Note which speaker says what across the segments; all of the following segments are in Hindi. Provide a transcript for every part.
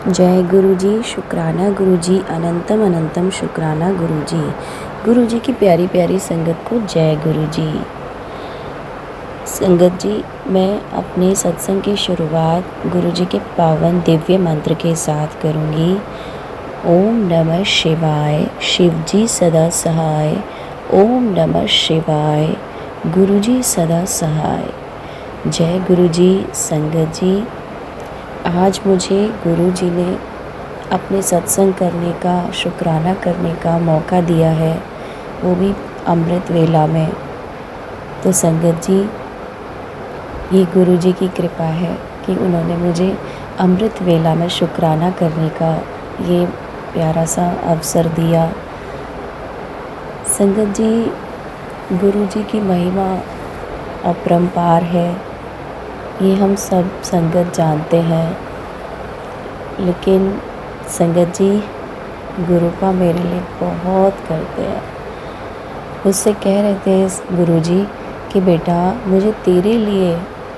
Speaker 1: जय गुरु जी, शुक्राना गुरु जी, अनंतम अनंतम शुक्राना गुरु जी। गुरु जी की प्यारी प्यारी संगत को जय गुरु जी। संगत जी, मैं अपने सत्संग की शुरुआत गुरु जी के पावन दिव्य मंत्र के साथ करूँगी। ओम नमः शिवाय, शिव जी सदा सहाय। ओम नमः शिवाय, गुरु जी सदा सहाय। जय गुरु जी। संगत जी, आज मुझे गुरु जी ने अपने सत्संग करने का, शुक्राना करने का मौका दिया है, वो भी अमृत वेला में। तो संगत जी, ये गुरु जी की कृपा है कि उन्होंने मुझे अमृत वेला में शुक्राना करने का ये प्यारा सा अवसर दिया। संगत जी, गुरु जी की महिमा अपरंपार है, ये हम सब संगत जानते हैं। लेकिन संगत जी, गुरुपा मेरे लिए बहुत करते हैं। मुझसे कह रहे थे गुरु जी कि बेटा, मुझे तेरे लिए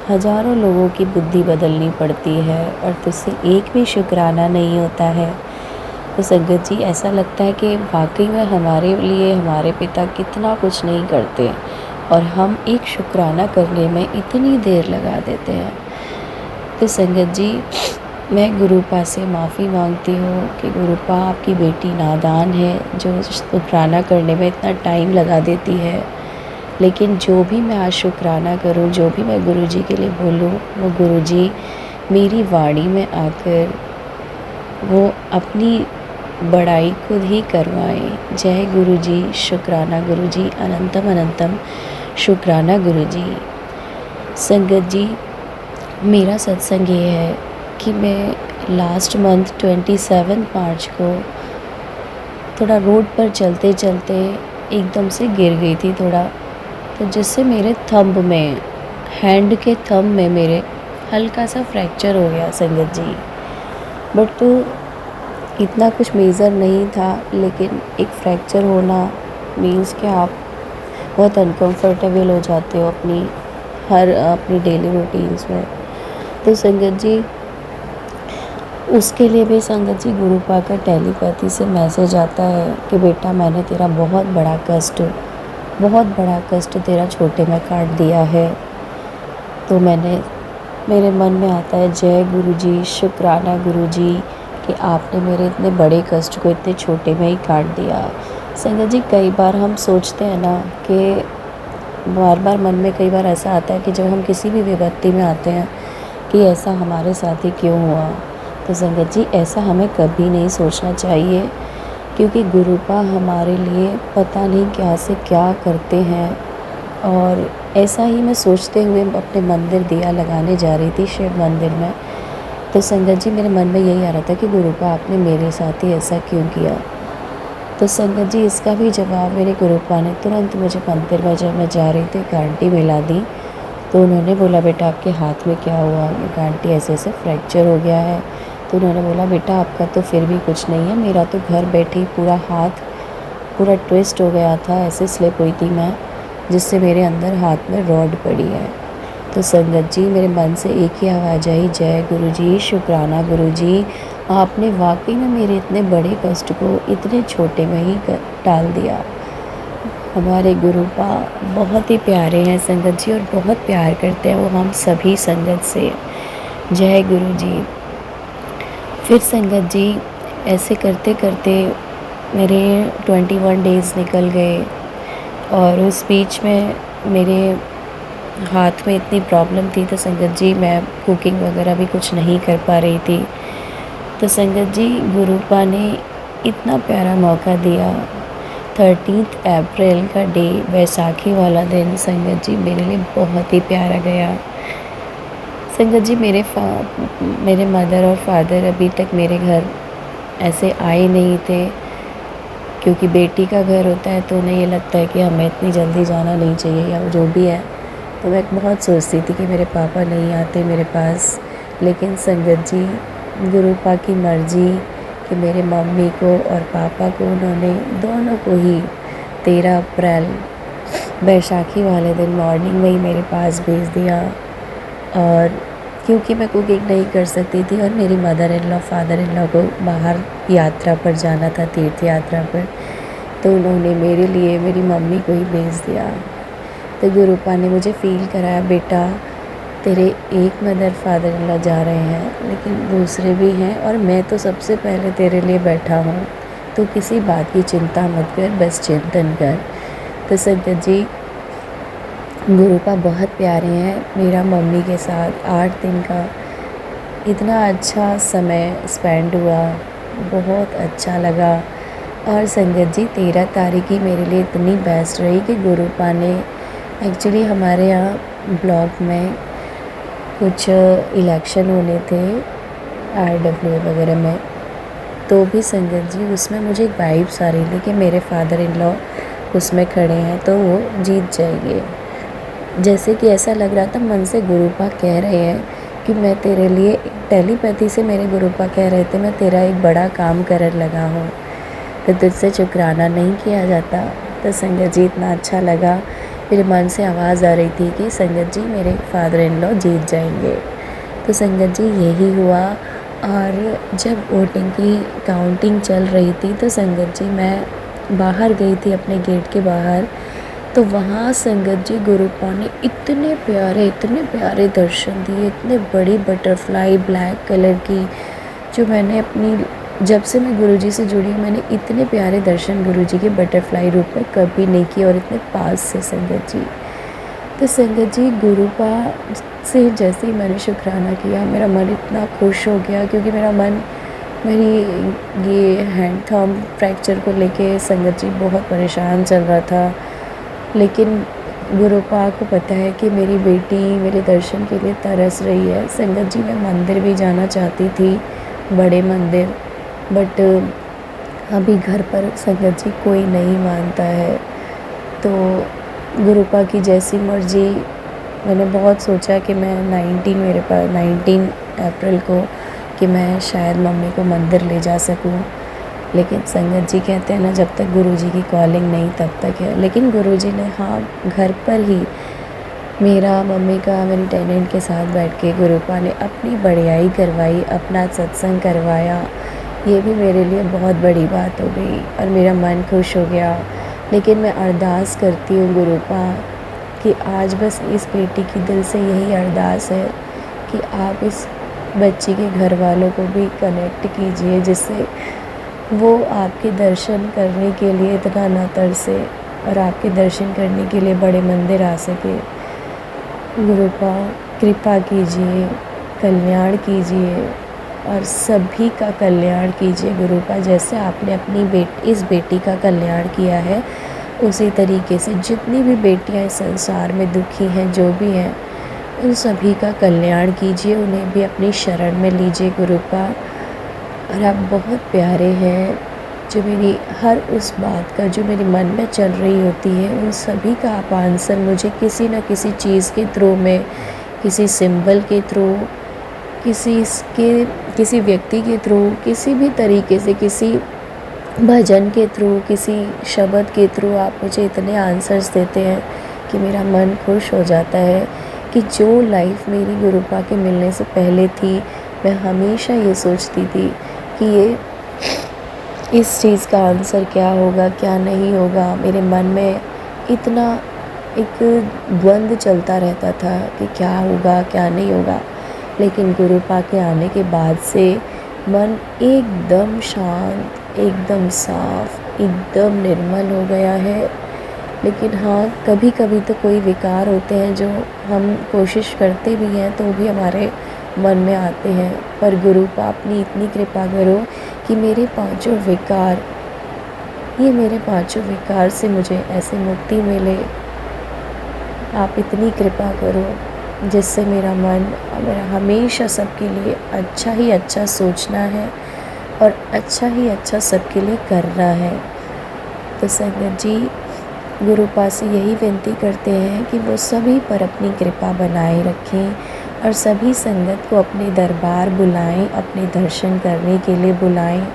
Speaker 1: हज़ारों लोगों की बुद्धि बदलनी पड़ती है और तुझसे एक भी शुक्राना नहीं होता है। तो संगत जी, ऐसा लगता है कि वाकई में हमारे लिए हमारे पिता कितना कुछ नहीं करते और हम एक शुक्राना करने में इतनी देर लगा देते हैं। तो संगत जी, मैं गुरुपा से माफ़ी मांगती हूँ कि गुरुपा, आपकी बेटी नादान है जो शुक्राना करने में इतना टाइम लगा देती है। लेकिन जो भी मैं आज शुक्राना करूँ, जो भी मैं गुरु जी के लिए बोलूँ, वो गुरु जी मेरी वाणी में आकर वो अपनी बड़ाई खुद ही करवाएं। जय गुरु जी, शुक्राना गुरु जी, अनंतम अनंतम शुक्राना गुरु जी। संगत जी, मेरा सत्संग ये है कि मैं लास्ट मंथ 27 मार्च को थोड़ा रोड पर चलते चलते एकदम से गिर गई थी थोड़ा, तो जिससे मेरे थंब में, हैंड के थंब में मेरे हल्का सा फ्रैक्चर हो गया संगत जी। बट तो इतना कुछ मेजर नहीं था, लेकिन एक फ्रैक्चर होना मीन्स कि आप बहुत अनकंफर्टेबल हो जाते हो अपनी डेली रूटीन्स में। तो संगत जी, उसके लिए भी संगत जी गुरुपा का टेलीपैथी से मैसेज आता है कि बेटा, मैंने तेरा बहुत बड़ा कष्ट तेरा छोटे में काट दिया है। तो मेरे मन में आता है, जय गुरु जी, शुक्राना गुरु जी कि आपने मेरे इतने बड़े कष्ट को इतने छोटे में ही काट दिया। संगत जी, कई बार हम सोचते हैं ना कि बार बार मन में कई बार ऐसा आता है कि जब हम किसी भी विपत्ति में आते हैं कि ऐसा हमारे साथ ही क्यों हुआ। तो संगत जी, ऐसा हमें कभी नहीं सोचना चाहिए, क्योंकि गुरुपा हमारे लिए पता नहीं क्या से क्या करते हैं। और ऐसा ही मैं सोचते हुए अपने मंदिर दिया लगाने जा रही थी, शिव मंदिर में। तो संगत जी, मेरे मन में यही आ रहा था कि गुरुपा, आपने मेरे साथ ही ऐसा क्यों किया। तो संगत जी, इसका भी जवाब मेरे गुरुपा ने तुरंत मुझे मंदिर में, जब मैं जा रही थी, एक आंटी मिला दी। तो उन्होंने बोला, बेटा आपके हाथ में क्या हुआ। एक आंटी, ऐसे ऐसे फ्रैक्चर हो गया है। तो उन्होंने बोला, बेटा आपका तो फिर भी कुछ नहीं है, मेरा तो घर बैठे ही पूरा हाथ पूरा ट्विस्ट हो गया था, ऐसे स्लिप हुई थी मैं, जिससे मेरे अंदर हाथ में रॉड पड़ी है। तो संगत जी, मेरे मन से एक ही आवाज़ आई, जय गुरु जी, शुक्राना गुरु जी, आपने वाकई में मेरे इतने बड़े कष्ट को इतने छोटे में ही टाल दिया। हमारे गुरुपा बहुत ही प्यारे हैं संगत जी, और बहुत प्यार करते हैं वो हम सभी संगत से। जय गुरु जी। फिर संगत जी, ऐसे करते करते मेरे 21 डेज़ निकल गए, और उस बीच में मेरे हाथ में इतनी प्रॉब्लम थी, तो संगत जी मैं कुकिंग वगैरह भी कुछ नहीं कर पा रही थी। तो संगत जी, गुरुपा ने इतना प्यारा मौका दिया। 13 अप्रैल का डे, बैसाखी वाला दिन संगत जी मेरे लिए बहुत ही प्यारा गया। संगत जी, मेरे मदर और फादर अभी तक मेरे घर ऐसे आए नहीं थे, क्योंकि बेटी का घर होता है तो उन्हें ये लगता है कि हमें इतनी जल्दी जाना नहीं चाहिए या जो भी है। तो मैं बहुत सोचती थी कि मेरे पापा नहीं आते मेरे पास। लेकिन संगत जी, गुरुपा की मर्ज़ी कि मेरे मम्मी को और पापा को उन्होंने दोनों को ही 13 अप्रैल बैसाखी वाले दिन मॉर्निंग में ही मेरे पास भेज दिया। और क्योंकि मैं कुकिंग नहीं कर सकती थी और मेरी mother in law father in law को बाहर यात्रा पर जाना था, तीर्थ यात्रा पर, तो उन्होंने मेरे लिए मेरी मम्मी को ही भेज दिया। तो गुरुपा ने मुझे फ़ील कराया, बेटा तेरे एक मदर फादर इन लॉ जा रहे हैं लेकिन दूसरे भी हैं और मैं तो सबसे पहले तेरे लिए बैठा हूँ, तो किसी बात की चिंता मत कर, बस चिंतन कर। तो संगत जी, गुरुपा बहुत प्यारे हैं। मेरा मम्मी के साथ 8 दिन का इतना अच्छा समय स्पेंड हुआ, बहुत अच्छा लगा। और संगत जी, 13 तारीख ही मेरे लिए इतनी बेस्ट रही कि गुरुपा ने एक्चुअली हमारे यहाँ ब्लॉक में कुछ इलेक्शन होने थे RW वगैरह में, तो भी संगत जी उसमें मुझे वाइब्स आ रही थी कि मेरे फादर इन लॉ उसमें खड़े हैं तो वो जीत जाएंगे। जैसे कि ऐसा लग रहा था मन से गुरुपा कह रहे हैं कि मैं तेरे लिए, टेलीपैथी से मेरे गुरुपा कह रहे थे मैं तेरा एक बड़ा काम करने लगा हूँ, तो तुझसे शुक्राना नहीं किया जाता। तो संगत जी इतना अच्छा लगा, मेरे मन से आवाज़ आ रही थी कि संगत जी मेरे फादर इन लॉ जीत जाएंगे। तो संगत जी यही हुआ। और जब वोटिंग की काउंटिंग चल रही थी तो संगत जी मैं बाहर गई थी अपने गेट के बाहर, तो वहाँ संगत जी गुरुपा ने इतने प्यारे दर्शन दिए, इतने बड़ी बटरफ्लाई ब्लैक कलर की, जो मैंने अपनी, जब से मैं गुरुजी से जुड़ी हूँ मैंने इतने प्यारे दर्शन गुरुजी के बटरफ्लाई रूप में कभी नहीं किए और इतने पास से संगत जी। तो संगत जी गुरुपा से जैसे ही मैंने शुक्राना किया मेरा मन इतना खुश हो गया, क्योंकि मेरा मन मेरी ये हैंड थंब फ्रैक्चर को लेके संगत जी बहुत परेशान चल रहा था। लेकिन गुरुपा को पता है कि मेरी बेटी मेरे दर्शन के लिए तरस रही है। संगत जी मैं मंदिर भी जाना चाहती थी, बड़े मंदिर, बट अभी घर पर संगत जी कोई नहीं मानता है। तो गुरुपा की जैसी मर्ज़ी, मैंने बहुत सोचा कि मैं 19 अप्रैल को कि मैं शायद मम्मी को मंदिर ले जा सकूं, लेकिन संगत जी कहते हैं ना जब तक गुरुजी की कॉलिंग नहीं तब तक है। लेकिन गुरुजी ने हाँ घर पर ही मेरा मम्मी का मेरी टेनेंट के साथ बैठ के गुरुपा ने अपनी बढ़ियाई करवाई, अपना सत्संग करवाया। ये भी मेरे लिए बहुत बड़ी बात हो गई और मेरा मन खुश हो गया। लेकिन मैं अरदास करती हूँ गुरुपा कि आज बस इस बेटी की दिल से यही अरदास है कि आप इस बच्ची के घर वालों को भी कनेक्ट कीजिए, जिससे वो आपके दर्शन करने के लिए इतना न तरसे और आपके दर्शन करने के लिए बड़े मंदिर आ सके। गुरुपा कृपा कीजिए, कल्याण कीजिए और सभी का कल्याण कीजिए गुरुपा। जैसे आपने अपनी इस बेटी का कल्याण किया है, उसी तरीके से जितनी भी बेटियां इस संसार में दुखी हैं, जो भी हैं, उन सभी का कल्याण कीजिए, उन्हें भी अपनी शरण में लीजिए गुरुपा। और आप बहुत प्यारे हैं, जो मेरी हर उस बात का जो मेरे मन में चल रही होती है उन सभी का आप आंसर मुझे किसी न किसी चीज़ के थ्रू में, किसी सिंबल के थ्रू, किसी व्यक्ति के थ्रू, किसी भी तरीके से, किसी भजन के थ्रू, किसी शब्द के थ्रू आप मुझे इतने आंसर्स देते हैं कि मेरा मन खुश हो जाता है कि जो लाइफ मेरी गुरुपा के मिलने से पहले थी, मैं हमेशा ये सोचती थी कि ये इस चीज़ का आंसर क्या होगा, क्या नहीं होगा। मेरे मन में इतना एक द्वंद्व चलता रहता था कि क्या होगा, क्या नहीं होगा। लेकिन गुरुपा के आने के बाद से मन एकदम शांत, एकदम साफ, एकदम निर्मल हो गया है। लेकिन हाँ, कभी कभी तो कोई विकार होते हैं जो हम कोशिश करते भी हैं तो भी हमारे मन में आते हैं, पर गुरुपा अपनी इतनी कृपा करो कि मेरे पांचों विकार से मुझे ऐसे मुक्ति मिले। आप इतनी कृपा करो जिससे मेरा हमेशा सबके लिए अच्छा ही अच्छा सोचना है और अच्छा ही अच्छा सबके लिए करना है। तो संगत जी गुरुपा से यही विनती करते हैं कि वो सभी पर अपनी कृपा बनाए रखें और सभी संगत को अपने दरबार बुलाएं, अपने दर्शन करने के लिए बुलाएं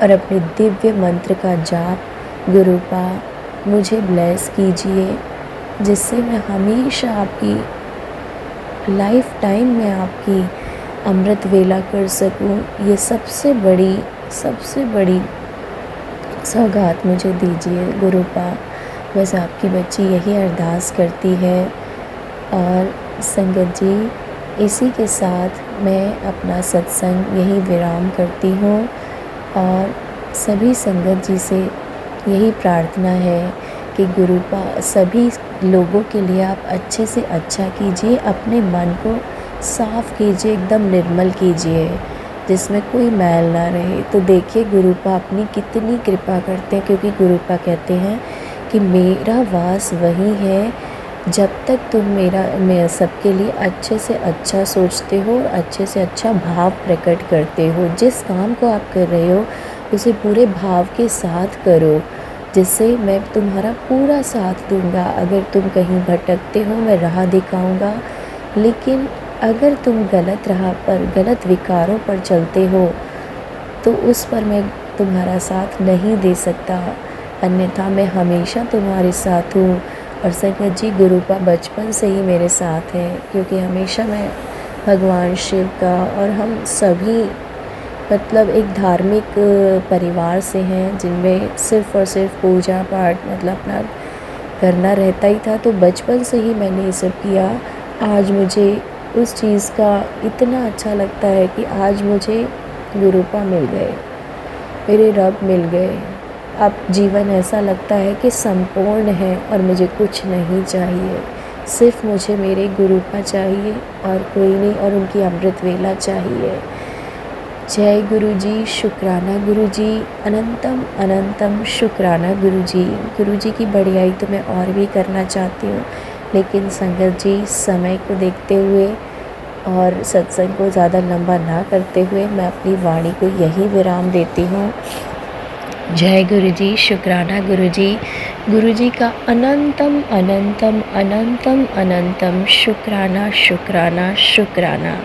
Speaker 1: और अपने दिव्य मंत्र का जाप गुरुपा मुझे ब्लेस कीजिए, जिससे मैं हमेशा आपकी लाइफ टाइम मैं आपकी अमृत वेला कर सकूं, ये सबसे बड़ी सौगात मुझे दीजिए गुरुपा। बस आपकी बच्ची यही अरदास करती है। और संगत जी, इसी के साथ मैं अपना सत्संग यही विराम करती हूँ और सभी संगत जी से यही प्रार्थना है कि गुरुपा सभी लोगों के लिए आप अच्छे से अच्छा कीजिए, अपने मन को साफ़ कीजिए, एकदम निर्मल कीजिए, जिसमें कोई मैल ना रहे। तो देखिए गुरुपा अपनी कितनी कृपा करते हैं, क्योंकि गुरुपा कहते हैं कि मेरा वास वही है जब तक तुम मैं सबके लिए अच्छे से अच्छा सोचते हो और अच्छे से अच्छा भाव प्रकट करते हो। जिस काम को आप कर रहे हो उसे पूरे भाव के साथ करो, जिससे मैं तुम्हारा पूरा साथ दूंगा। अगर तुम कहीं भटकते हो मैं राह दिखाऊंगा, लेकिन अगर तुम गलत राह पर, गलत विकारों पर चलते हो तो उस पर मैं तुम्हारा साथ नहीं दे सकता, अन्यथा मैं हमेशा तुम्हारे साथ हूँ। और संगत जी, गुरुपा बचपन से ही मेरे साथ है, क्योंकि हमेशा मैं भगवान शिव का, और हम सभी मतलब एक धार्मिक परिवार से हैं जिनमें सिर्फ़ और सिर्फ पूजा पाठ मतलब अपना करना रहता ही था। तो बचपन से ही मैंने ये सब किया। आज मुझे उस चीज़ का इतना अच्छा लगता है कि आज मुझे गुरुपा मिल गए, मेरे रब मिल गए। अब जीवन ऐसा लगता है कि संपूर्ण है और मुझे कुछ नहीं चाहिए, सिर्फ मुझे मेरे गुरुपा चाहिए और कोई नहीं, और उनकी अमृत वेला चाहिए। जय गुरु जी, शुक्राना गुरु जी, अनंतम अनंतम शुक्राना गुरु जी। गुरु जी की बढ़ियाई तो मैं और भी करना चाहती हूँ, लेकिन संगत जी समय को देखते हुए और सत्संग को ज़्यादा लंबा ना करते हुए मैं अपनी वाणी को यही विराम देती हूँ। जय गुरु जी, शुक्राना गुरु जी। गुरु जी का अनंतम अनंतम अनंतम अनंतम शुक्राना शुक्राना शुक्राना।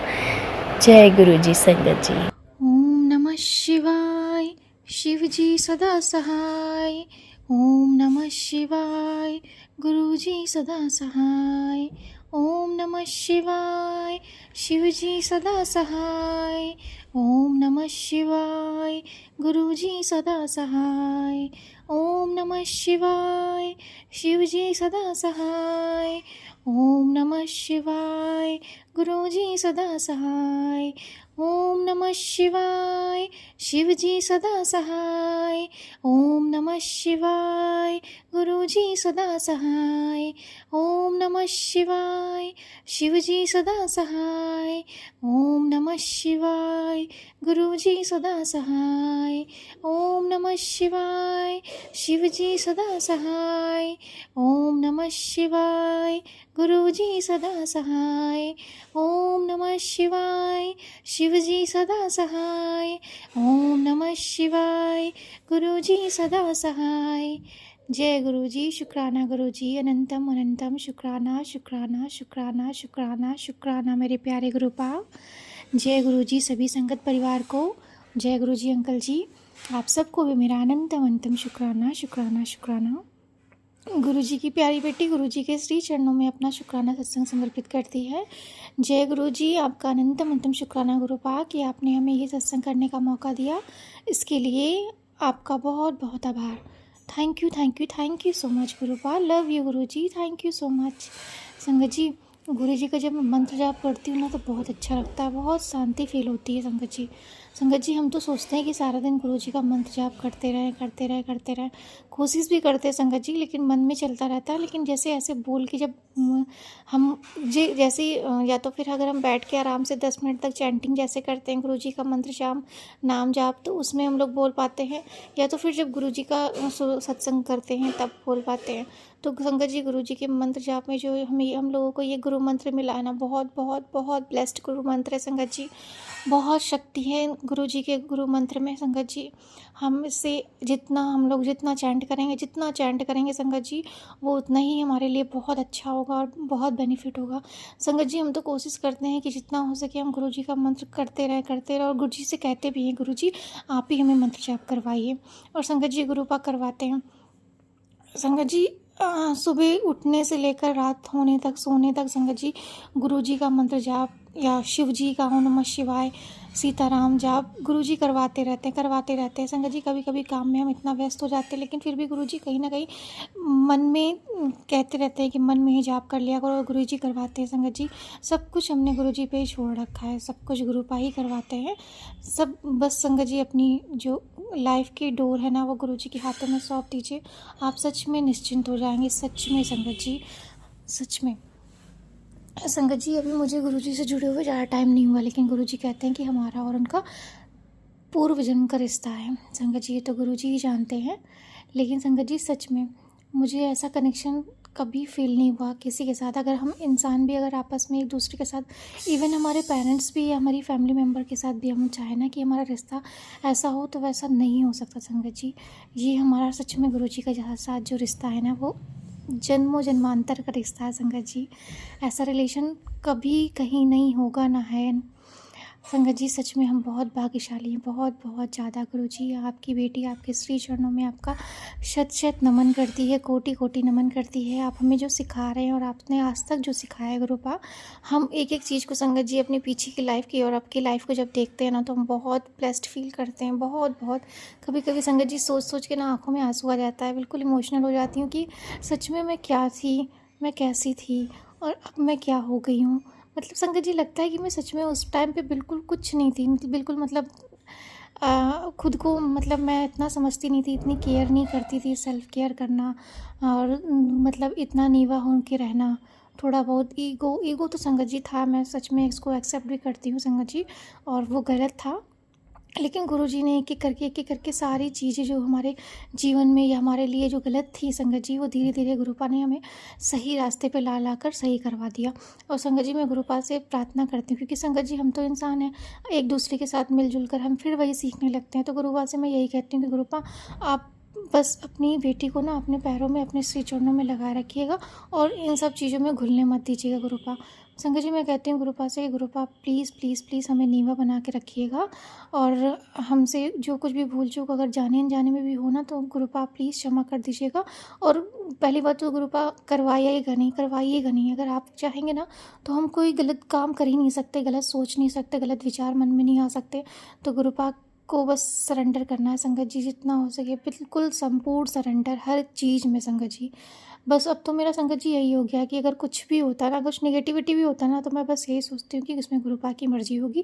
Speaker 1: जय गुरु जी संगत जी।
Speaker 2: ओम नमः शिवाय। शिव जी सदा सहाय। ओम नमः शिवाय। गुरु जी सदा सहाय। ओम नमः शिवाय। शिव जी सदा सहाय। ओम नमः शिवाय। गुरु जी सदा सहाय। ओम नमः शिवाय। शिव जी सदा सहाय। ओम नमः शिवाय। गुरु जी सदा सहाय। ओम नमः शिवाय। शिव जी सदा सहाय। ओम नमः शिवाय। गुरु जी सदा सहाय। ओम नमः शिवाय। शिव जी सदा सहाय। ओम नमः शिवाय। गुरु जी सदा सहाय। ओम नमः शिवाय। शिव जी सदा सहाय। ओम नमः शिवाय। गुरु जी सदा सहाय। ओम नमः शिवाय। शिव जी सदा सहाय। ओम नमः शिवाय। गुरु जी सदा सहाय। जय गुरु जी, शुक्राना गुरु जी, अनंतम अनंतम शुक्राना शुक्राना शुक्राना शुक्राना शुक्राना मेरे प्यारे गुरुपा। जय गुरु जी सभी संगत परिवार को। जय गुरु जी अंकल जी, आप सबको भी मेरा अनंतम अनंतम शुक्राना शुक्राना शुक्राना। गुरु जी की प्यारी बेटी गुरु जी के श्री चरणों में अपना शुक्राना सत्संग समर्पित करती है। जय गुरु जी, आपका अनंतम अनंतम शुक्राना गुरुपा कि आपने हमें ये सत्संग करने का मौका दिया। इसके लिए आपका बहुत बहुत आभार। Thank you so much गुरुपा। Love you Guru ji, thank you so much. संगत जी, गुरु जी का जब मैं मंत्र जाप करती हूँ ना तो बहुत अच्छा लगता है, बहुत शांति फील होती है संगत जी। संगत जी, हम तो सोचते हैं कि सारा दिन गुरु जी का मंत्र जाप करते रहें, कोशिश भी करते हैं संगत जी, लेकिन मन में चलता रहता है। लेकिन जैसे ऐसे बोल के जब हम जैसे या तो फिर अगर हम बैठ के आराम से 10 मिनट तक चैंटिंग जैसे करते हैं गुरु जी का मंत्र जाप नाम जाप, तो उसमें हम लोग बोल पाते हैं, या तो फिर जब गुरु जी का सत्संग करते हैं तब बोल पाते हैं। तो संगत जी, गुरु जी के मंत्र जाप में जो हम लोगों को ये गुरु मंत्र मिला है ना, बहुत बहुत बहुत ब्लेस्ड गुरु मंत्र है संगत जी। बहुत शक्ति है गुरु जी के गुरु मंत्र में संगत जी। हम इससे हम लोग जितना चैंट करेंगे संगत जी, वो उतना ही हमारे लिए बहुत अच्छा होगा और बहुत बेनिफिट होगा। संगत जी, हम तो कोशिश करते हैं कि जितना हो सके हम गुरु जी का मंत्र करते रहें, और गुरु जी से कहते भी हैं, गुरु जी आप ही हमें मंत्र जाप करवाइए, और संगत जी गुरुपा करवाते हैं। संगत जी, सुबह उठने से लेकर रात होने तक, सोने तक संगत जी गुरु जी का मंत्र जाप या शिव जी का ओम नमः शिवाय, सीताराम जाप गुरु जी करवाते रहते हैं संगत जी। कभी कभी काम में हम इतना व्यस्त हो जाते हैं, लेकिन फिर भी गुरु जी कहीं ना कहीं मन में कहते रहते हैं कि मन में ही जाप कर लिया करो, और गुरु जी करवाते हैं संगत जी। सब कुछ हमने गुरु जी पे ही छोड़ रखा है, सब कुछ गुरु पा ही करवाते हैं सब। बस संगत जी अपनी जो लाइफ की डोर है ना, वो गुरु जी के हाथों में सौंप दीजिए, आप सच में निश्चिंत हो जाएंगे। सच में संगत जी, सच में संगत जी। अभी मुझे गुरु जी से जुड़े हुए ज़्यादा टाइम नहीं हुआ, लेकिन गुरु जी कहते हैं कि हमारा और उनका पूर्व जन्म का रिश्ता है संगत जी। ये तो गुरु जी ही जानते हैं, लेकिन संगत जी सच में मुझे ऐसा कनेक्शन कभी फील नहीं हुआ किसी के साथ। अगर हम इंसान भी अगर आपस में एक दूसरे के साथ, इवन हमारे पेरेंट्स भी या हमारी फैमिली मेम्बर के साथ भी हम चाहे ना कि हमारा रिश्ता ऐसा हो, तो वैसा नहीं हो सकता संगत जी। ये हमारा सच में गुरु जी का साथ जो रिश्ता है ना, वो जन्मों जन्मांतर का रिश्ता है संगत जी। ऐसा रिलेशन कभी कहीं नहीं होगा ना है संगत जी। सच में हम बहुत भाग्यशाली हैं, बहुत बहुत ज़्यादा। गुरु जी आपकी बेटी आपके श्री चरणों में आपका शत शत नमन करती है, कोटि कोटि नमन करती है। आप हमें जो सिखा रहे हैं और आपने आज तक जो सिखाया है गुरुपा, हम एक एक चीज़ को संगत जी अपनी पीछे की लाइफ की और आपकी लाइफ को जब देखते हैं ना, तो हम बहुत ब्लेस्ड फील करते हैं, बहुत बहुत। कभी कभी संगत जी सोच सोच के ना आंखों में आंसू आ जाता है, बिल्कुल इमोशनल हो जाती हूँ कि सच में मैं क्या थी, मैं कैसी थी और अब मैं क्या हो गई हूँ। मतलब संगत जी लगता है कि मैं सच में उस टाइम पे बिल्कुल कुछ नहीं थी, बिल्कुल मतलब खुद को मतलब मैं इतना समझती नहीं थी, इतनी केयर नहीं करती थी, सेल्फ केयर करना और मतलब इतना नीवा हो के रहना, थोड़ा बहुत ईगो ईगो तो संगत जी था। मैं सच में इसको एक्सेप्ट भी करती हूँ संगत जी, और वो गलत था। लेकिन गुरुजी ने एक एक करके सारी चीज़ें जो हमारे जीवन में या हमारे लिए जो गलत थी संगत जी, वो धीरे धीरे गुरुपा ने हमें सही रास्ते पे ला ला कर सही करवा दिया। और संगत जी मैं गुरुपा से प्रार्थना करती हूँ, क्योंकि संगत जी हम तो इंसान हैं, एक दूसरे के साथ मिलजुल कर हम फिर वही सीखने लगते हैं। तो गुरुपा से मैं यही कहती हूँ कि गुरुपा आप बस अपनी बेटी को ना अपने पैरों में, अपने श्री चरणों में लगाए रखिएगा और इन सब चीज़ों में घुलने मत दीजिएगा गुरुपा। संगत जी मैं कहती हूँ गुरुपा से, गुरुपा प्लीज़ प्लीज़ प्लीज़ हमें नीवा बना के रखिएगा, और हमसे जो कुछ भी भूल चूक अगर जाने अनजाने में भी हो ना, तो गुरुपा प्लीज़ क्षमा कर दीजिएगा। और पहली बात तो गुरुपा करवाइएगा नहीं। अगर आप चाहेंगे ना, तो हम कोई गलत काम कर ही नहीं सकते, गलत सोच नहीं सकते, गलत विचार मन में नहीं आ सकते। तो गुरुपा को बस सरेंडर करना है संगत जी, जितना हो सके बिल्कुल संपूर्ण सरेंडर हर चीज़ में संगत जी। बस अब तो मेरा संगत जी यही हो गया कि अगर कुछ भी होता है ना, कुछ नेगेटिविटी भी होता है ना, तो मैं बस यही सोचती हूँ कि इसमें गुरुपा की मर्जी होगी,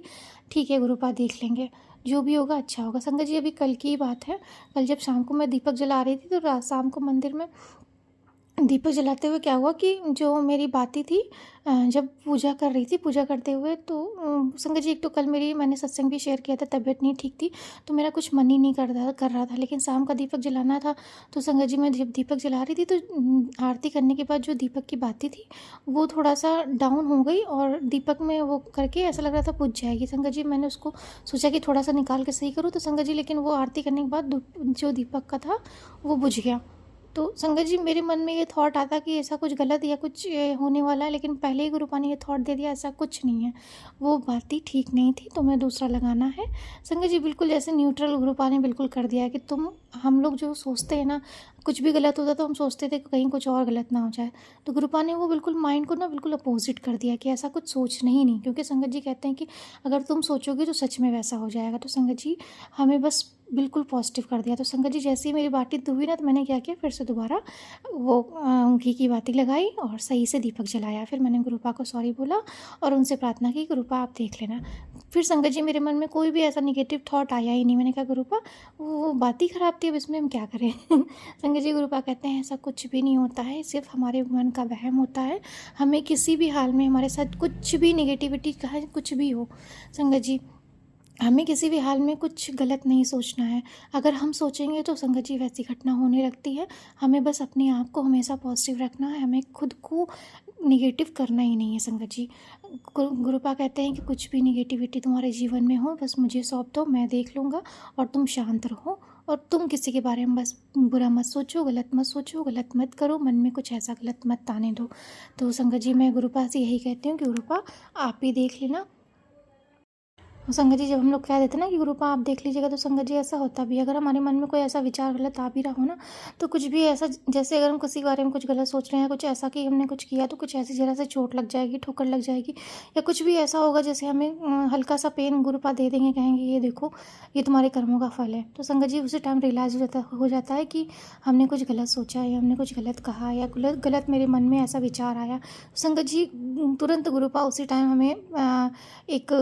Speaker 2: ठीक है गुरुपा देख लेंगे, जो भी होगा अच्छा होगा। संगत जी अभी कल की ही बात है, कल जब शाम को मैं दीपक जला रही थी, तो रात शाम को मंदिर में दीपक जलाते हुए क्या हुआ कि जो मेरी बाती थी, जब पूजा कर रही थी, पूजा करते हुए तो संगत जी एक तो कल मेरी मैंने सत्संग भी शेयर किया था, तबीयत नहीं ठीक थी, तो मेरा कुछ मन ही नहीं कर रहा था, लेकिन शाम का दीपक जलाना था। तो संगत जी मैं जब दीपक जला रही थी, तो आरती करने के बाद जो दीपक की बाती थी वो थोड़ा सा डाउन हो गई, और दीपक में वो करके ऐसा लग रहा था बुझ जाएगी। संगत जी मैंने उसको सोचा कि थोड़ा सा निकाल के सही करूँ, तो संगत जी लेकिन वो आरती करने के बाद जो दीपक का था वो बुझ गया। तो संगत जी मेरे मन में ये थॉट आता कि ऐसा कुछ गलत या कुछ होने वाला है, लेकिन पहले ही गुरुपा ने ये थॉट दे दिया ऐसा कुछ नहीं है, वो बात ही ठीक नहीं थी, तुम्हें दूसरा लगाना है। संगत जी बिल्कुल जैसे न्यूट्रल गुरुपा ने बिल्कुल कर दिया कि तुम, हम लोग जो सोचते हैं ना, कुछ भी गलत होता तो हम सोचते थे कि कहीं कुछ और गलत ना हो जाए, तो गुरुपा ने वो बिल्कुल माइंड को ना बिल्कुल अपोजिट कर दिया कि ऐसा कुछ सोचना ही नहीं, क्योंकि संगत जी कहते हैं कि अगर तुम सोचोगे तो सच में वैसा हो जाएगा। तो संगत जी हमें बस बिल्कुल पॉजिटिव कर दिया। तो संगत जी जैसे ही मेरी बाटी हुई ना, तो मैंने क्या किया, फिर से दोबारा वो घी की बाती लगाई और सही से दीपक जलाया। फिर मैंने गुरुपा को सॉरी बोला और उनसे प्रार्थना की, गुरुपा आप देख लेना। फिर संगत जी मेरे मन में कोई भी ऐसा निगेटिव थॉट आया ही नहीं। मैंने कहा गुरुपा वो बात ही ख़राब थी, अब इसमें हम क्या करें। संगत जी गुरुपा कहते हैं ऐसा कुछ भी नहीं होता है, सिर्फ हमारे मन का वहम होता है। हमें किसी भी हाल में हमारे साथ कुछ भी निगेटिविटी का कुछ भी हो संगत जी, हमें किसी भी हाल में कुछ गलत नहीं सोचना है। अगर हम सोचेंगे तो संगत जी वैसी घटना होने लगती है। हमें बस अपने आप को हमेशा पॉजिटिव रखना है, हमें खुद को निगेटिव करना ही नहीं है संगत जी। गुरुपा कहते हैं कि कुछ भी निगेटिविटी तुम्हारे जीवन में हो, बस मुझे सौंप दो, मैं देख लूँगा, और तुम शांत रहो, और तुम किसी के बारे में बस बुरा मत सोचो, गलत मत सोचो, गलत मत करो, मन में कुछ ऐसा गलत मत आने दो। तो संगत जी मैं गुरुपा से यही कहती हूँ कि गुरुपा आप ही देख लेना, और संगत जी जब हम लोग कह देते हैं ना कि गुरुपा आप देख लीजिएगा, तो संगत जी ऐसा होता भी है। अगर हमारे मन में कोई ऐसा विचार गलत आ भी रहा हो ना, तो कुछ भी ऐसा, जैसे अगर हम किसी के बारे में कुछ गलत सोच रहे हैं, कुछ ऐसा कि हमने कुछ किया तो कुछ ऐसी जगह से चोट लग जाएगी, ठोकर लग जाएगी, या कुछ भी ऐसा होगा जैसे हमें हल्का सा पेन गुरुपा दे देंगे, कहेंगे ये देखो ये तुम्हारे कर्मों का फल है। तो संगत जी उसी टाइम रियलाइज़ हो जाता है कि हमने कुछ गलत सोचा या हमने कुछ गलत कहा या गलत गलत मेरे मन में ऐसा विचार आया। तो संगत जी तुरंत गुरुपा उसी टाइम हमें एक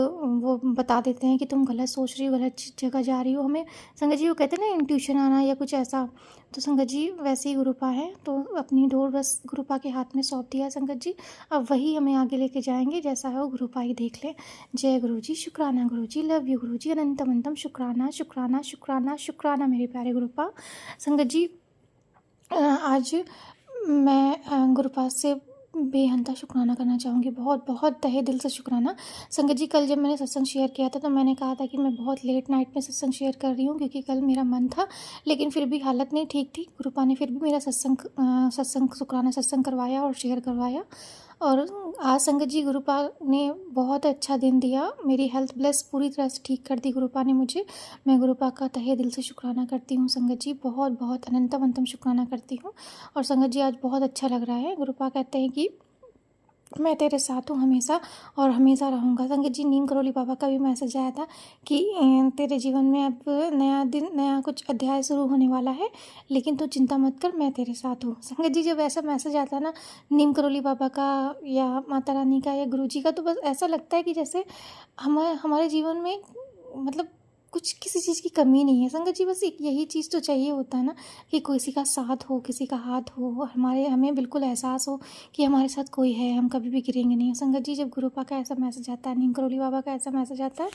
Speaker 2: वो बता देते हैं कि तुम गलत सोच रही हो, गलत जगह जा रही हो। हमें संगत जी वो कहते हैं ना इंट्यूशन आना या कुछ ऐसा, तो संगत जी वैसे ही गुरुपा है। तो अपनी डोर बस गुरुपा के हाथ में सौंप दिया है संगत जी, अब वही हमें आगे लेके जाएंगे, जैसा है वो गुरुपा ही देख ले। जय गुरु जी, शुक्राना गुरु जी, लव यू गुरु जी, अनंतम अनंतम शुक्राना शुक्राना शुक्राना शुक्राना मेरे प्यारे गुरुपा। संगत जी आज मैं गुरुपाद से बेहंता शुक्राना करना चाहूँगी, बहुत बहुत तहे दिल से शुक्राना। संगत जी कल जब मैंने सत्संग शेयर किया था तो मैंने कहा था कि मैं बहुत लेट नाइट में सत्संग शेयर कर रही हूँ, क्योंकि कल मेरा मन था, लेकिन फिर भी हालत नहीं ठीक थी। गुरुपा ने फिर भी मेरा सत्संग शुक्राना सत्संग करवाया और शेयर करवाया। और आज संगत जी गुरुपा ने बहुत अच्छा दिन दिया, मेरी हेल्थ ब्लेस पूरी तरह से ठीक कर दी गुरुपा ने मुझे। मैं गुरुपा का तहे दिल से शुक्राना करती हूँ संगत जी, बहुत बहुत अनंतम अनंतम शुक्राना करती हूँ। और संगत जी आज बहुत अच्छा लग रहा है। गुरुपा कहते हैं कि मैं तेरे साथ हूँ हमेशा और हमेशा रहूँगा। संगत जी नीम करोली बाबा का भी मैसेज आया था कि तेरे जीवन में अब नया दिन, नया कुछ अध्याय शुरू होने वाला है, लेकिन तू चिंता मत कर, मैं तेरे साथ हूँ। संगत जी जब ऐसा मैसेज आता है ना नीम करोली बाबा का या माता रानी का या गुरु जी का, तो बस ऐसा लगता है कि जैसे हमारे जीवन में मतलब कुछ किसी चीज़ की कमी नहीं है। संगत जी बस एक यही चीज़ तो चाहिए होता है ना, कि किसी का साथ हो, किसी का हाथ हो, हमें बिल्कुल एहसास हो कि हमारे साथ कोई है, हम कभी भी गिरेंगे नहीं। संगत जी जब गुरुपा का ऐसा मैसेज आता है, नीम करोली बाबा का ऐसा मैसेज आता है,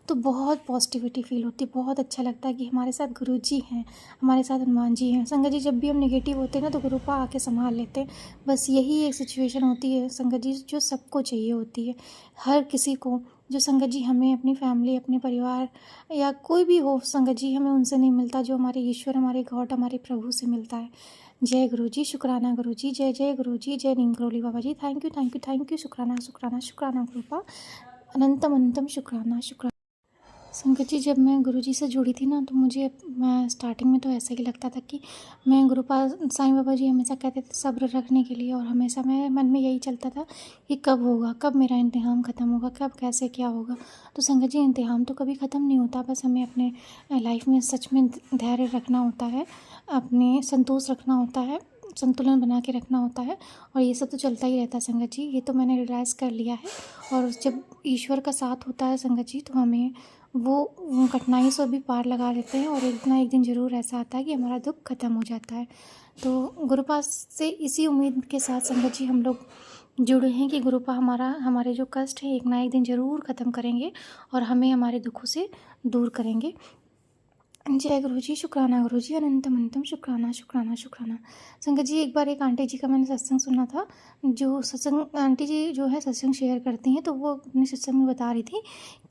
Speaker 2: तो बहुत पॉजिटिविटी फील होती है, बहुत अच्छा लगता है कि हमारे साथ गुरु जी हैं, हमारे साथ हनुमान जी हैं। संगत जी जब भी हम नेगेटिव होते हैं ना, तो गुरुपा आके संभाल लेते हैं। बस यही एक सिचुएशन होती है संगत जी जो सबको चाहिए होती है, हर किसी को। जो संगत जी हमें अपनी फैमिली, अपने परिवार या कोई भी हो संगत जी, हमें उनसे नहीं मिलता जो हमारे ईश्वर, हमारे गॉड, हमारे प्रभु से मिलता है। जय गुरु जी, शुक्राना गुरु जी, जय जय गुरु जी, जय Neem Karoli Baba ji. Thank you thank you thank you, शुक्राना शुक्राना शुक्राना गुरुपा, अनंतम अनंतम शुक्राना शुक्राना। संगत जी जब मैं गुरुजी से जुड़ी थी ना, तो मुझे मैं स्टार्टिंग में तो ऐसा ही लगता था कि मैं गुरुपाल साईं बाबा जी हमेशा कहते थे सब्र रखने के लिए, और हमेशा मेरे मन में यही चलता था कि कब होगा, कब मेरा इम्तिहान ख़त्म होगा, कब कैसे क्या होगा। तो संगत जी इम्तिहान तो कभी ख़त्म नहीं होता, बस हमें अपने लाइफ में सच में धैर्य रखना होता है, अपने संतोष रखना होता है, संतुलन बना के रखना होता है, और ये सब तो चलता ही रहता है संगत जी, ये तो मैंने रियलाइज़ कर लिया है। और जब ईश्वर का साथ होता है संगत जी, तो हमें वो कठिनाई से भी पार लगा लेते हैं, और एक ना एक दिन ज़रूर ऐसा आता है कि हमारा दुख ख़त्म हो जाता है। तो गुरुपा से इसी उम्मीद के साथ संगत जी हम लोग जुड़े हैं कि गुरुपा हमारे जो कष्ट है एक ना एक दिन ज़रूर ख़त्म करेंगे और हमें हमारे दुखों से दूर करेंगे। जय गुरु जी, शुक्राना गुरु जी, अनंतम अनंतम शुक्राना शुक्राना शुक्राना। संगत जी एक बार एक आंटी जी का मैंने सत्संग सुना था, जो सत्संग आंटी जी जो है सत्संग शेयर करती हैं, तो वो अपने सत्संग में बता रही थी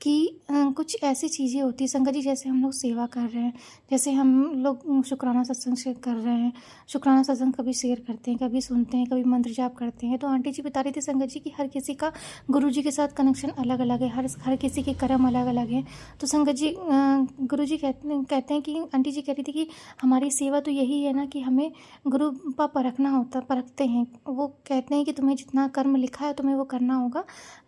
Speaker 2: कि कुछ ऐसी चीज़ें होती हैं संगत जी, जैसे हम लोग सेवा कर रहे हैं, जैसे हम लोग शुक्राना सत्संग शेयर कर रहे हैं, शुक्राना सत्संग कभी शेयर करते हैं, कभी सुनते हैं, कभी मंत्र जाप करते हैं। तो आंटी जी बता रही थी संगत जी कि हर किसी का गुरु जी के साथ कनेक्शन अलग अलग है, हर किसी के कर्म अलग अलग हैं। तो संगत जी गुरु जी कहते हैं कि आंटी जी कह रही थी कि हमारी सेवा तो यही है ना कि हमें गुरु पा परखते हैं, वो कहते हैं कि तुम्हें जितना कर्म लिखा है तुम्हें वो करना होगा।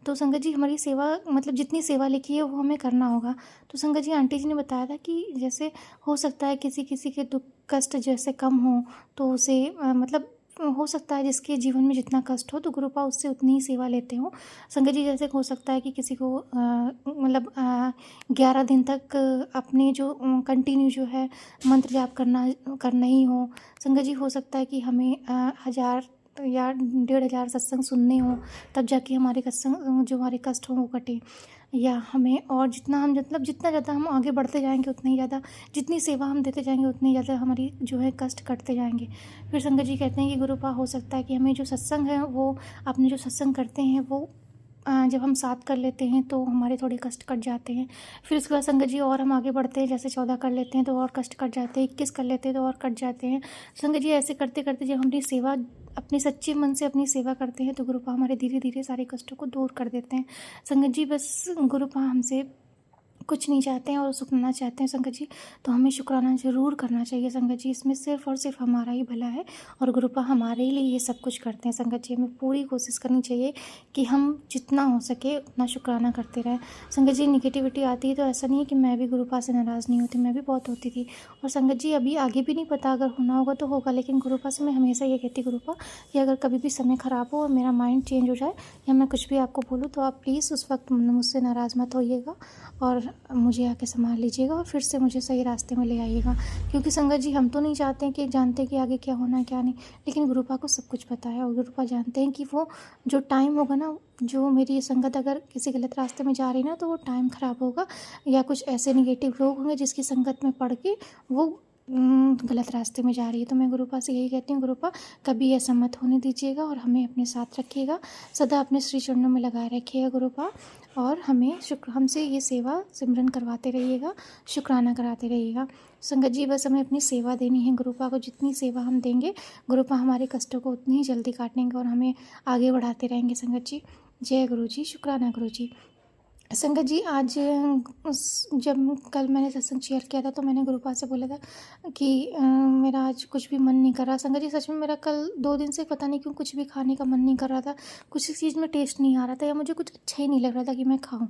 Speaker 2: तो संगत जी हमारी सेवा मतलब जितनी सेवा लिखी है वो हमें करना होगा। तो संगत जी आंटी जी ने बताया था कि जैसे हो सकता है किसी किसी के दुख कष्ट जैसे कम हो, तो उसे मतलब हो सकता है जिसके जीवन में जितना कष्ट हो तो गुरुपा उससे उतनी ही सेवा लेते हो। संगत जी जैसे हो सकता है कि किसी को मतलब 11 दिन तक अपने जो कंटिन्यू जो है मंत्र जाप करना ही हो। संगत जी हो सकता है कि हमें 1000 या 1500 सत्संग सुनने हो, तब जाके हमारे जो हमारे कष्ट हों वो कटे। या हमें और जितना हम मतलब जितना ज़्यादा हम आगे बढ़ते जाएंगे उतना ही ज़्यादा, जितनी सेवा हम देते जाएंगे उतनी ज़्यादा हमारी जो है कष्ट कटते जाएंगे। फिर संगत जी कहते हैं कि गुरुपा हो सकता है कि हमें जो सत्संग है वो अपने जो सत्संग करते हैं वो जब हम 7 कर लेते हैं तो हमारे थोड़े कष्ट कट जाते हैं। फिर उसके बाद संगत जी और हम आगे बढ़ते हैं, जैसे 14 कर लेते हैं तो और कष्ट कट जाते हैं, 21 कर लेते हैं तो और कट जाते हैं। संगत जी ऐसे करते करते जब अपनी सेवा अपने सच्चे मन से अपनी सेवा करते हैं तो गुरुपा हमारे धीरे धीरे सारे कष्टों को दूर कर देते हैं। संगत जी बस गुरुपा हमसे कुछ नहीं चाहते हैं और सुखना चाहते हैं संगत जी, तो हमें शुक्राना ज़रूर करना चाहिए संगत जी। इसमें सिर्फ़ और सिर्फ हमारा ही भला है और गुरुपा हमारे ही लिए ये सब कुछ करते हैं संगत जी। हमें पूरी कोशिश करनी चाहिए कि हम जितना हो सके उतना शुक्राना करते रहें संगत जी। निगेटिविटी आती है तो ऐसा नहीं है कि मैं भी गुरुपा से नाराज़ नहीं होती, मैं भी बहुत होती थी। और संगत जी अभी आगे भी नहीं पता, अगर होना होगा तो होगा, लेकिन गुरुपा से मैं हमेशा ये कहती गुरुपा कि अगर कभी भी समय ख़राब हो और मेरा माइंड चेंज हो जाए या मैं कुछ भी आपको बोलूँ तो आप प्लीज़ उस वक्त मुझसे नाराज़ मत होइएगा और मुझे आके संभाल लीजिएगा और फिर से मुझे सही रास्ते में ले आइएगा। क्योंकि संगत जी हम तो नहीं चाहते हैं कि जानते कि आगे क्या होना है क्या नहीं, लेकिन गुरुपा को सब कुछ पता है और गुरुपा जानते हैं कि वो जो टाइम होगा ना, जो मेरी संगत अगर किसी गलत रास्ते में जा रही ना तो वो टाइम ख़राब होगा या कुछ ऐसे निगेटिव लोग होंगे जिसकी संगत में पड़ के वो गलत रास्ते में जा रही है। तो मैं गुरुपा से यही कहती हूँ, गुरुपा कभी ऐसा मत होने दीजिएगा और हमें अपने साथ रखिएगा, सदा अपने श्री चरणों में लगाए रखिएगा गुरुपा, और हमें हमसे ये सेवा सिमरन करवाते रहिएगा, शुक्राना कराते रहिएगा संगत जी। बस हमें अपनी सेवा देनी है गुरुपा को, जितनी सेवा हम देंगे गुरुपा हमारे कष्टों को उतनी ही जल्दी काटेंगे और हमें आगे बढ़ाते रहेंगे संगत जी। जय गुरु जी, शुक्राना गुरु जी। संगत जी आज जब कल मैंने सत्संग शेयर किया था तो मैंने गुरुपा से बोला था कि मेरा आज कुछ भी मन नहीं कर रहा। संगत जी सच में मेरा कल 2 दिन से पता नहीं क्यों कुछ भी खाने का मन नहीं कर रहा था, कुछ चीज़ में टेस्ट नहीं आ रहा था या मुझे कुछ अच्छा ही नहीं लग रहा था कि मैं खाऊं।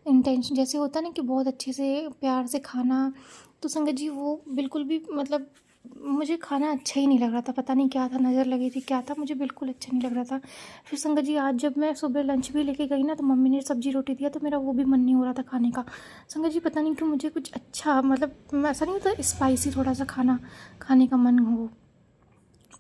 Speaker 2: इंटेंशन जैसे होता ना कि बहुत अच्छे से प्यार से खाना, तो संगत जी वो बिल्कुल भी मतलब मुझे खाना अच्छा ही नहीं लग रहा था, पता नहीं क्या था, नज़र लगी थी क्या था, मुझे बिल्कुल अच्छा नहीं लग रहा था। फिर संगत जी आज जब मैं सुबह लंच भी लेके गई ना तो मम्मी ने सब्जी रोटी दिया तो मेरा वो भी मन नहीं हो रहा था खाने का। संगत जी पता नहीं क्यों मुझे कुछ अच्छा मतलब ऐसा नहीं होता स्पाइसी थोड़ा सा खाना खाने का मन हो,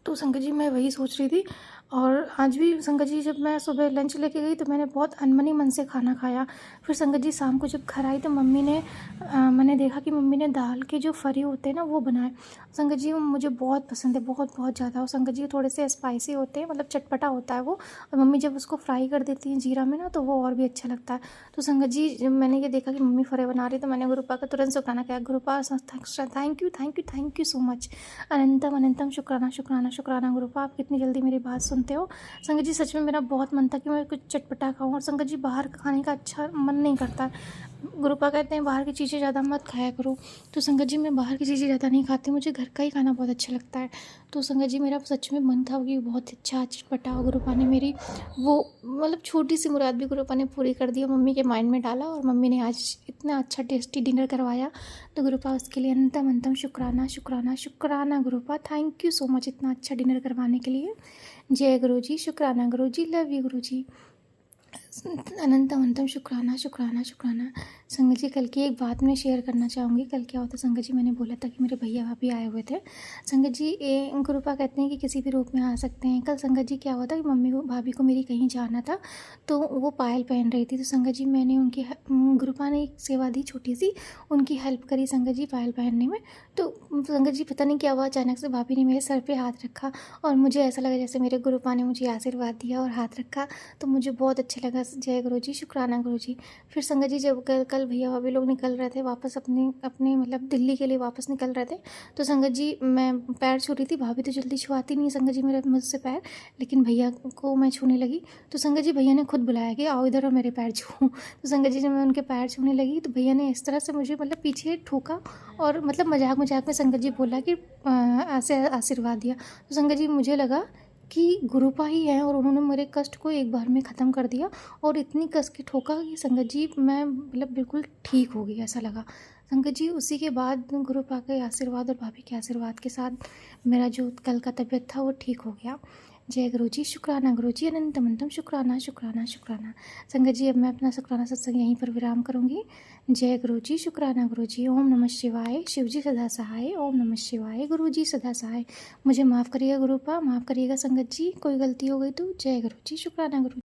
Speaker 2: तो संगत जी मैं वही सोच रही थी। और आज भी संगत जी जब मैं सुबह लंच लेके गई तो मैंने बहुत अनमनी मन से खाना खाया। फिर संगत जी शाम को जब घर आई तो मम्मी ने मैंने देखा कि मम्मी ने दाल के जो फरी होते हैं ना वो बनाए। संगत जी वो मुझे बहुत पसंद है, बहुत बहुत ज़्यादा। और संगत जी थोड़े से स्पाइसी होते हैं, मतलब चटपटा होता है वो, और मम्मी जब उसको फ्राई कर देती हैं जीरा में ना तो वो और भी अच्छा लगता है। तो संगत जी जब मैंने ये देखा कि मम्मी फरे बना रही तो मैंने गुरुपा का तुरंत शुक्राना किया। गुरुपा thank you thank you thank you so much, अनंतम अनंतम शुक्राना शुक्राना शुक्राना गुरुपा, आप कितनी जल्दी मेरी बात सुनते हो। संगत जी सच में मेरा बहुत मन था कि मैं कुछ चटपटा खाऊं और संगत जी बाहर खाने का अच्छा मन नहीं करता। गुरुपा कहते हैं बाहर की चीज़ें ज़्यादा मत खाया करो, तो संगत जी मैं बाहर की चीज़ें ज़्यादा नहीं खाती, मुझे घर का ही खाना बहुत अच्छा लगता है। तो संगत जी मेरा सच में मन था कि बहुत अच्छा चटपटा, और गुरुपा ने मेरी वो मतलब छोटी सी मुराद भी गुरुपा ने पूरी कर दी और मम्मी के माइंड में डाला और मम्मी ने आज इतना अच्छा टेस्टी डिनर करवाया। तो गुरुपा उसके लिए अनंतम अनंतम शुक्राना शुक्राना शुक्राना गुरुपा, थैंक यू सो मच इतना अच्छा डिनर करवाने के लिए। जय गुरु जी, शुक्राना गुरु जी, लव यू गुरु जी, अनंतम अनंतम शुक्राना शुक्राना शुक्राना। संगत जी कल की एक बात मैं शेयर करना चाहूँगी। कल क्या होता संगत जी, मैंने बोला था कि मेरे भैया भाभी आए हुए थे। संगत जी गुरुपा कहते हैं कि किसी भी रूप में आ सकते हैं। कल संगत जी क्या हुआ था कि मम्मी को भाभी को मेरी कहीं जाना था तो वो पायल पहन रही थी, तो संगत जी मैंने उनकी गुरुपा ने एक सेवा दी छोटी सी, उनकी हेल्प करी संगत जी पायल पहनने में। तो संगत जी पता नहीं क्या हुआ, अचानक से भाभी ने मेरे सर पर हाथ रखा और मुझे ऐसा लगा जैसे मेरे गुरुपा ने मुझे आशीर्वाद दिया और हाथ रखा, तो मुझे बहुत अच्छा लगा। जय गुरु जी, शुक्राना गुरु जी। फिर संगत जी जब कल भैया भाभी लोग निकल रहे थे वापस अपने मतलब दिल्ली के लिए वापस निकल रहे थे, तो संगत जी मैं पैर छू रही थी, भाभी तो जल्दी छुआती नहीं संगत जी मेरे मुझसे पैर, लेकिन भैया को मैं छूने लगी तो संगत जी भैया ने खुद बुलाया कि आओ इधर और मेरे पैर छूऊं। तो संगत जी जब मैं उनके पैर छूने लगी तो भैया ने इस तरह से मुझे मतलब पीछे ठोका और मतलब मजाक मजाक में संगत जी बोला कि ऐसे आशीर्वाद दिया। तो संगत जी मुझे लगा कि गुरुपा ही है और उन्होंने मेरे कष्ट को एक बार में ख़त्म कर दिया और इतनी कस के ठोका कि संगत जी मैं मतलब बिल्कुल ठीक हो गई ऐसा लगा। संगत जी उसी के बाद गुरुपा के आशीर्वाद और भाभी के आशीर्वाद के साथ मेरा जो कल का तबीयत था वो ठीक हो गया। जय गुरु जी, शुक्राना गुरु जी, अनंतम अनंतम शुक्राना शुक्राना शुक्राना। संगत जी अब मैं अपना शुक्राना सत्संग यहीं पर विराम करूँगी। जय गुरु जी, शुक्राना गुरु जी, ओम नमः शिवाय, शिव जी सदा सहाय, ओम नमः शिवाय, गुरु जी सदा सहाय। मुझे माफ़ करिएगा गुरुपा, माफ़ करिएगा संगत जी, कोई गलती हो गई तो। जय गुरु जी, शुक्राना गुरु।